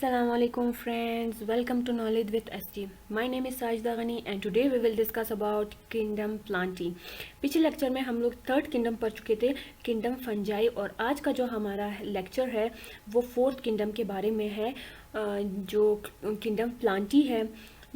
Assalamualaikum friends, welcome to Knowledge with ST. My name is Sajda Ghani and today we will discuss about Kingdom Plantae. पिछले lecture में हम लोग third kingdom पढ़ चुके थे, kingdom fungi, और आज का जो हमारा लेक्चर है वो फोर्थ किंगडम के बारे में है, जो किंगडम प्लांटी है।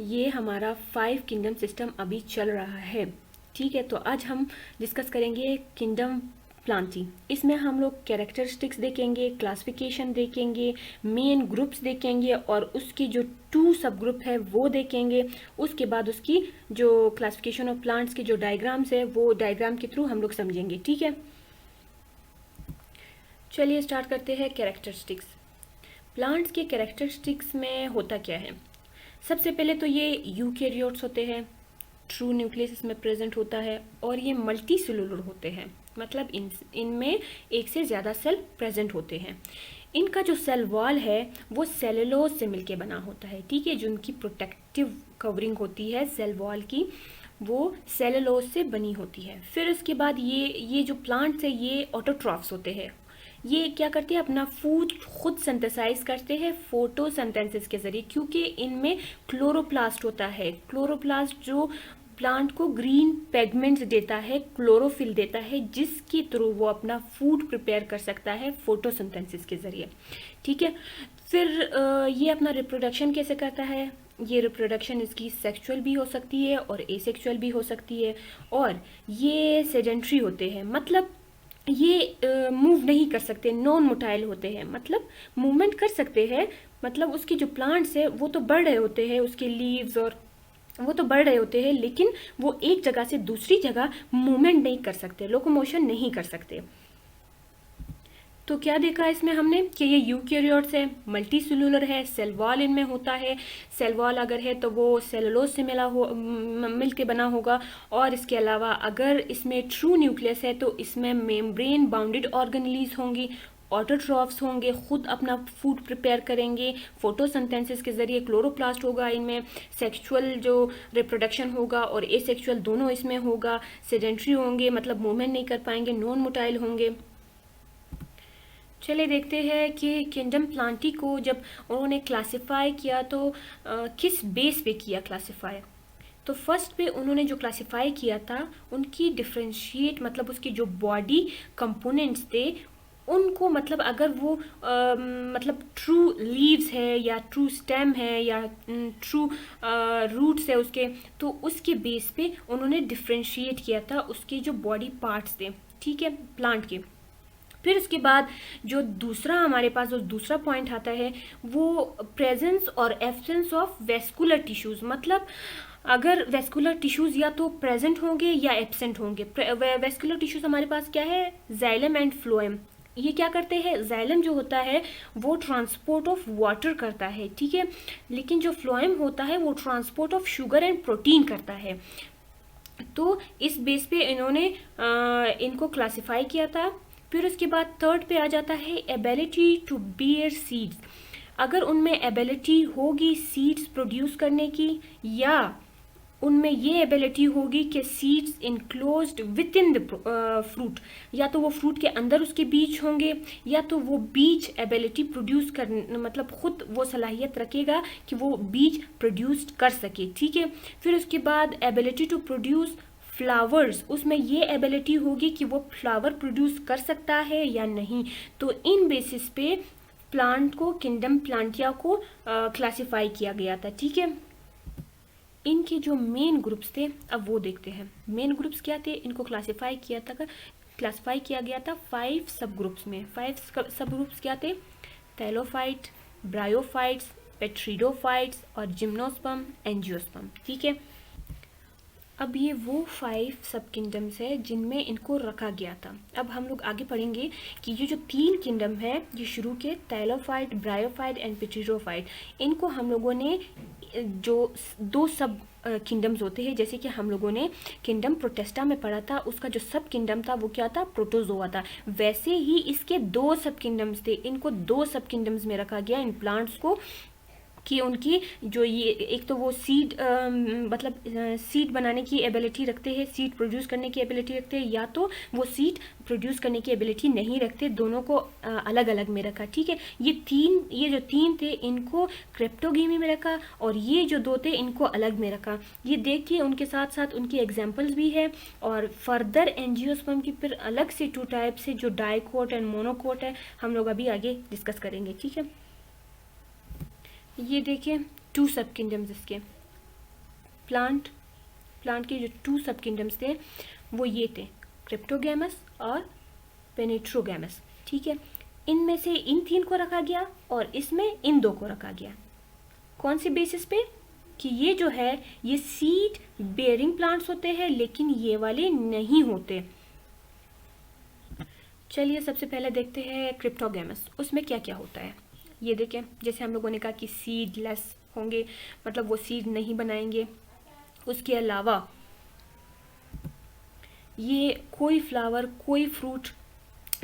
ये हमारा 5 किंगडम सिस्टम अभी चल रहा है। ठीक है, तो आज हम डिस्कस करेंगे किंगडम प्लांटी। इसमें हम लोग कैरेक्टरिस्टिक्स देखेंगे, क्लासिफिकेशन देखेंगे, मेन ग्रुप्स देखेंगे और उसकी जो 2 सब ग्रुप है वो देखेंगे। उसके बाद उसकी जो क्लासिफिकेशन ऑफ प्लांट्स की जो डायग्राम्स है वो डायग्राम के थ्रू हम लोग समझेंगे। ठीक है, चलिए स्टार्ट करते हैं। कैरेक्टरिस्टिक्स, प्लांट्स के कैरेक्टरिस्टिक्स में होता क्या है। सबसे पहले तो ये यूकैरियोट्स होते हैं, ट्रू न्यूक्लियस इसमें प्रेजेंट होता है, और ये मल्टी सेलुलर होते हैं, मतलब इनमें एक से ज़्यादा सेल प्रेजेंट होते हैं। इनका जो सेल वॉल है वो सेलुलोज से मिलके बना होता है। ठीक है, जो उनकी प्रोटेक्टिव कवरिंग होती है सेल वॉल की, वो सेलुलोज से बनी होती है। फिर उसके बाद ये जो प्लांट्स है ये ऑटोट्रॉफ्स होते हैं। ये क्या करते हैं, अपना फूड खुद सिंथेसाइज करते हैं फोटोसिंथेसिस के जरिए, क्योंकि इनमें क्लोरोप्लास्ट होता है। क्लोरोप्लास्ट जो प्लांट को ग्रीन पिगमेंट्स देता है, क्लोरोफिल देता है, जिसके थ्रू वो अपना फूड प्रिपेयर कर सकता है फोटोसिंथेसिस के जरिए। ठीक है, फिर ये अपना रिप्रोडक्शन कैसे करता है। ये रिप्रोडक्शन इसकी सेक्सुअल भी हो सकती है और एसेक्सुअल भी हो सकती है, और ये सेडेंट्री होते हैं, मतलब ये मूव नहीं कर सकते, नॉन मोटाइल होते हैं, मतलब मूवमेंट कर सकते हैं, मतलब उसके जो प्लांट्स है वो तो बढ़ रहे होते हैं, उसके लीव्स और वो तो बढ़ रहे होते हैं, लेकिन वो एक जगह से दूसरी जगह मूवमेंट नहीं कर सकते, लोकोमोशन नहीं कर सकते। तो क्या देखा इसमें हमने कि ये यूकैरियोट्स है, मल्टी सेलुलर है, सेल वॉल इनमें होता है। सेल वॉल अगर है तो वो सेलुलोज से मिल के बना होगा, और इसके अलावा अगर इसमें ट्रू न्यूक्लियस है तो इसमें मेम्ब्रेन बाउंडेड ऑर्गेनेलीज होंगी, ऑटोट्रॉफ्स होंगे, खुद अपना फूड प्रिपेयर करेंगे फोटोसिंथेसिस के जरिए, क्लोरोप्लास्ट होगा इनमें, सेक्सुअल जो रिप्रोडक्शन होगा और एसेक्सुअल दोनों इसमें होगा, सेडेंट्री होंगे मतलब मूवमेंट नहीं कर पाएंगे, नॉन मोटाइल होंगे। चलिए देखते हैं कि किंगडम प्लांटी को जब उन्होंने क्लासिफाई किया तो किस बेस पे किया क्लासिफाई। तो फर्स्ट पे उन्होंने जो क्लासिफाई किया था उनकी डिफ्रेंशिएट, मतलब उसकी जो बॉडी कंपोनेंट्स थे उनको, मतलब अगर वो मतलब ट्रू लीव्स है या ट्रू स्टेम है या ट्रू रूट्स है उसके, तो उसके बेस पे उन्होंने डिफ्रेंशिएट किया था उसके जो बॉडी पार्ट्स थे। ठीक है, प्लांट के। फिर उसके बाद जो दूसरा हमारे पास जो दूसरा पॉइंट आता है वो प्रेजेंस और एब्सेंस ऑफ वेस्कुलर टिश्यूज, मतलब अगर वेस्कुलर टिश्यूज या तो प्रेजेंट होंगे या एब्सेंट होंगे। वेस्कुलर टिश्यूज हमारे पास क्या है, जाइलम एंड फ्लोएम। ये क्या करते हैं, जाइलम जो होता है वो ट्रांसपोर्ट ऑफ वाटर करता है, ठीक है, लेकिन जो फ्लोएम होता है वो transport of sugar and protein करता है। तो इस बेस पे इन्होंने इनको क्लासिफाई किया था। फिर उसके बाद थर्ड पे आ जाता है एबिलिटी टू बियर सीड्स। अगर उनमें एबिलिटी होगी सीड्स प्रोड्यूस करने की, या उनमें ये एबिलिटी होगी कि seeds enclosed with in the fruit, या तो वो फ्रूट के अंदर उसके बीज होंगे, या तो वो बीज एबिलिटी प्रोड्यूस कर, मतलब खुद वो सलाहियत रखेगा कि वो बीज प्रोड्यूस कर सके। ठीक है, फिर उसके बाद एबिलिटी टू प्रोड्यूस फ्लावर्स, उसमें ये एबिलिटी होगी कि वो फ्लावर प्रोड्यूस कर सकता है या नहीं। तो इन बेसिस पे प्लांट को, किंगडम प्लांटिया को क्लासिफाई किया गया था। ठीक है, इनके जो मेन ग्रुप्स थे अब वो देखते हैं। मेन ग्रुप्स क्या थे, इनको क्लासिफाई किया गया था 5 सब ग्रुप्स में। 5 सब ग्रुप्स क्या थे, थैलोफाइट, ब्रायोफाइट्स, पेट्रिडोफाइट्स और जिम्नोस्पर्म, एंजियोस्पर्म। ठीक है, अब ये वो 5 सब किंगडम्स है जिनमें इनको रखा गया था। अब हम लोग आगे पढ़ेंगे कि ये जो 3 किंगडम है ये शुरू के थैलोफाइट, ब्रायोफाइट एंड पेट्रिडोफाइट, इनको हम लोगों ने जो 2 सब किंगडम्स होते हैं, जैसे कि हम लोगों ने किंगडम प्रोटेस्टा में पढ़ा था, उसका जो सब किंगडम था वो क्या था, प्रोटोजोआ था। वैसे ही इसके 2 सब किंगडम्स थे, इनको 2 सब किंगडम्स में रखा गया इन प्लांट्स को, कि उनकी जो ये एक तो वो सीड मतलब सीड बनाने की एबिलिटी रखते हैं, सीड प्रोड्यूस करने की एबिलिटी रखते हैं, या तो वो सीड प्रोड्यूस करने की एबिलिटी नहीं रखते, दोनों को अलग अलग में रखा। ठीक है, ये जो तीन थे इनको क्रिप्टोगेमी में रखा, और ये जो दो थे इनको अलग में रखा। ये देखिए उनके साथ साथ उनकी एग्जाम्पल्स भी है, और फर्दर एंजियोस्पर्म की फिर अलग से 2 टाइप से जो डाइकोट एंड मोनोकोट है हम लोग अभी आगे डिस्कस करेंगे। ठीक है, ये देखिए 2 सब किंगडम्स इसके प्लांट के जो 2 सब किंगडम्स थे वो ये थे, क्रिप्टोगैमस और पेनिट्रोगैमस। ठीक है, इनमें से इन 3 को रखा गया और इसमें इन 2 को रखा गया। कौन सी बेसिस पे? कि ये जो है ये सीड बेयरिंग प्लांट्स होते हैं लेकिन ये वाले नहीं होते। चलिए सबसे पहले देखते हैं क्रिप्टोगैमस, उसमें क्या क्या होता है। ये देखें, जैसे हम लोगों ने कहा कि सीडलेस होंगे, मतलब वो सीड नहीं बनाएंगे। उसके अलावा ये कोई फ्लावर, कोई फ्रूट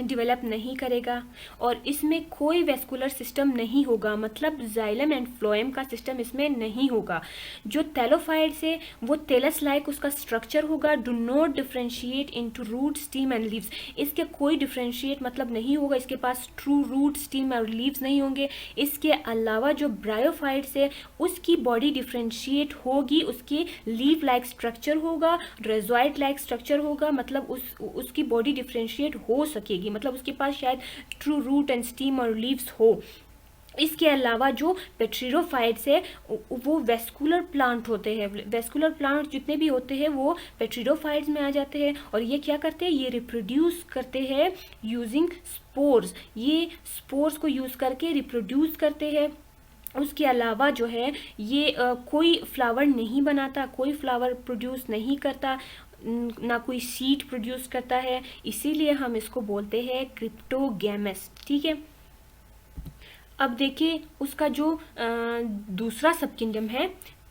डेवलप नहीं करेगा, और इसमें कोई वेस्कुलर सिस्टम नहीं होगा, मतलब जाइलम एंड फ्लोएम का सिस्टम इसमें नहीं होगा। जो थैलोफाइट्स है वो थैलस लाइक उसका स्ट्रक्चर होगा। Do not differentiate into root, stem and leaves, इसके कोई डिफ्रेंशिएट मतलब नहीं होगा, इसके पास ट्रू रूट, स्टीम और लीव्स नहीं होंगे। इसके अलावा जो ब्रायोफाइट्स है उसकी बॉडी डिफ्रेंशिएट होगी, उसके लीव लाइक स्ट्रक्चर होगा, रेजोइड लाइक स्ट्रक्चर होगा, मतलब उसकी बॉडी डिफ्रेंशिएट हो सकेगी, मतलब उसके पास शायद ट्रू रूट एंड स्टीम और लीव्स हो। इसके अलावा जो पेट्रिडोफाइट्स है वो वेस्कुलर प्लांट होते हैं। वेस्कुलर प्लांट जितने भी होते हैं वो पेट्रिडोफाइट्स में आ जाते हैं, और ये क्या करते हैं, ये रिप्रोड्यूस करते हैं यूजिंग स्पोर्स, ये स्पोर्स को यूज करके रिप्रोड्यूस करते हैं। उसके अलावा जो है ये कोई फ्लावर नहीं बनाता, कोई फ्लावर प्रोड्यूस नहीं करता, ना कोई सीड प्रोड्यूस करता है, इसीलिए हम इसको बोलते हैं क्रिप्टोगैमस। ठीक है, अब देखिए उसका जो दूसरा सब किंगडम है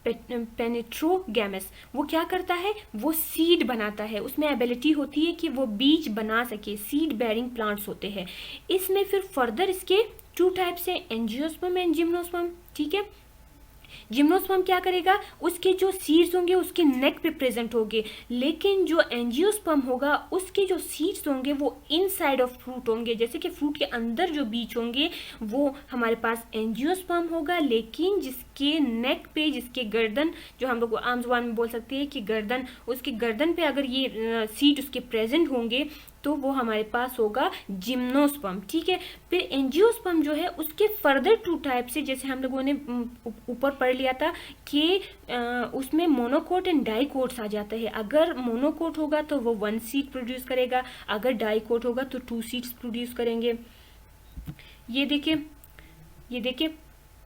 पेनिट्रोगैमस, वो क्या करता है, वो सीड बनाता है, उसमें एबिलिटी होती है कि वो बीज बना सके, सीड बेयरिंग प्लांट्स होते हैं। इसमें फिर फर्दर इसके 2 टाइप्स है, एंजियोस्पर्म एंड जिम्नोस्पर्म। ठीक है, जिम्नोस्पर्म क्या करेगा, उसके जो सीड्स होंगे उसके नेक पे प्रेजेंट होंगे, लेकिन जो एंजियोस्पर्म होगा उसके जो सीड्स होंगे वो इनसाइड ऑफ फ्रूट होंगे, जैसे कि फ्रूट के अंदर जो बीज होंगे वो हमारे पास एंजियोस्पर्म होगा, लेकिन जिसके नेक पे, जिसके गर्दन, जो हम लोग आम जुबान में बोल सकते हैं कि गर्दन, उसके गर्दन पे अगर ये सीड उसके प्रेजेंट होंगे तो वो हमारे पास होगा जिम्नोस्पर्म। ठीक है, फिर एंजियोस्पर्म जो है उसके फर्दर 2 टाइप से, जैसे हम लोगों ने ऊपर पढ़ लिया था कि उसमें मोनोकोट एंड डाइकोट्स आ जाता है। अगर मोनोकोट होगा तो वो 1 सीड प्रोड्यूस करेगा, अगर डाइकोट होगा तो 2 सीड्स प्रोड्यूस करेंगे। ये देखिए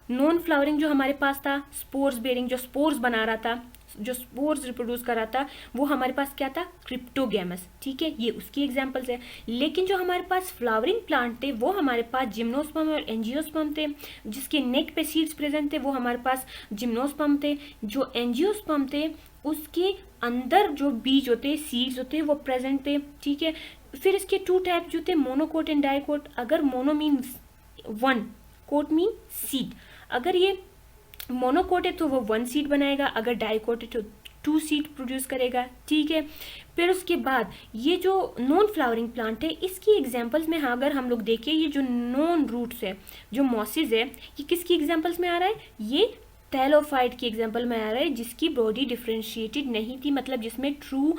नॉन फ्लावरिंग जो हमारे पास था, स्पोर्स बेरिंग, जो स्पोर्स बना रहा था, जो स्पोर्स रिप्रोड्यूस कर रहा था, वो हमारे पास क्या था, क्रिप्टोगैमस। ठीक है, ये उसकी एग्जांपल्स है। लेकिन जो हमारे पास फ्लावरिंग प्लांट थे वो हमारे पास जिम्नोस्पर्म और एंजियोस्पर्म थे, जिसके नेक पे सीड्स प्रेजेंट थे वो हमारे पास जिम्नोस्पर्म थे। जो एंजियोस्पर्म थे उसके अंदर जो बीज होते, सीड्स होते, वो प्रेजेंट थे। ठीक है, फिर इसके 2 टाइप जो थे, मोनोकोट एंड डाइकोट। अगर mono means 1, cot mean seed, अगर ये मोनोकोट है तो वो 1 सीड बनाएगा, अगर डाइकोट है तो 2 सीड प्रोड्यूस करेगा। ठीक है, फिर उसके बाद ये जो नॉन फ्लावरिंग प्लांट है इसकी एग्जांपल्स में अगर हम लोग देखें, ये जो नॉन रूट्स है, जो मॉसिस है, ये किसकी एग्जांपल्स में आ रहा है, ये थैलोफाइट की एग्जांपल में आ रहा है, जिसकी बॉडी डिफ्रेंशिएटेड नहीं थी, मतलब जिसमें ट्रू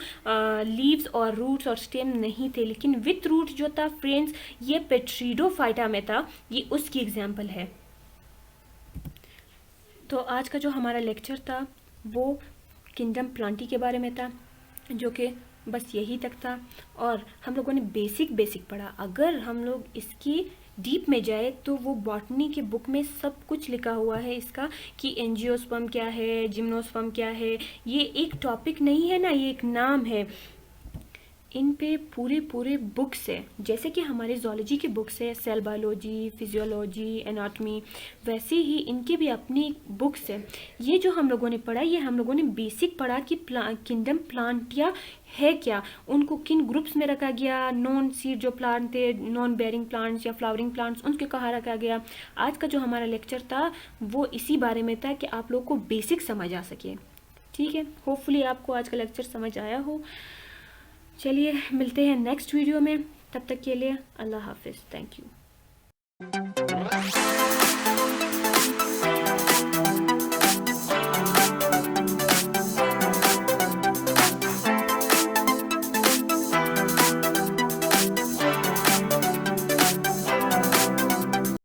लीव्स और रूट्स और स्टेम नहीं थे, लेकिन विथ रूट जो था फ्रेंड्स ये पेट्रिडोफाइटा में था, ये उसकी एग्जांपल है। तो आज का जो हमारा लेक्चर था वो किंगडम प्लांटी के बारे में था, जो कि बस यही तक था, और हम लोगों ने बेसिक पढ़ा। अगर हम लोग इसकी डीप में जाए तो वो बॉटनी के बुक में सब कुछ लिखा हुआ है इसका, कि एंजियोस्पर्म क्या है, जिम्नोस्पर्म क्या है। ये एक टॉपिक नहीं है ना, ये एक नाम है। इन पे पूरे पूरे बुक्स है, जैसे कि हमारे ज़ूलॉजी की बुक्स है, सेल बायोलॉजी, फिजियोलॉजी, एनाटॉमी, वैसे ही इनके भी अपनी बुक्स है। ये जो हम लोगों ने पढ़ा, ये हम लोगों ने बेसिक पढ़ा कि किंगडम प्लांटिया है क्या, उनको किन ग्रुप्स में रखा गया, नॉन सीड जो प्लांट थे, नॉन बेयरिंग प्लांट्स या फ्लावरिंग प्लांट्स, उनके कहाँ रखा गया। आज का जो हमारा लेक्चर था वो इसी बारे में था कि आप लोग को बेसिक समझ आ सके। ठीक है, होपफुली आपको आज का लेक्चर समझ आया हो। चलिए मिलते हैं नेक्स्ट वीडियो में, तब तक के लिए अल्लाह हाफिज़, थैंक यू।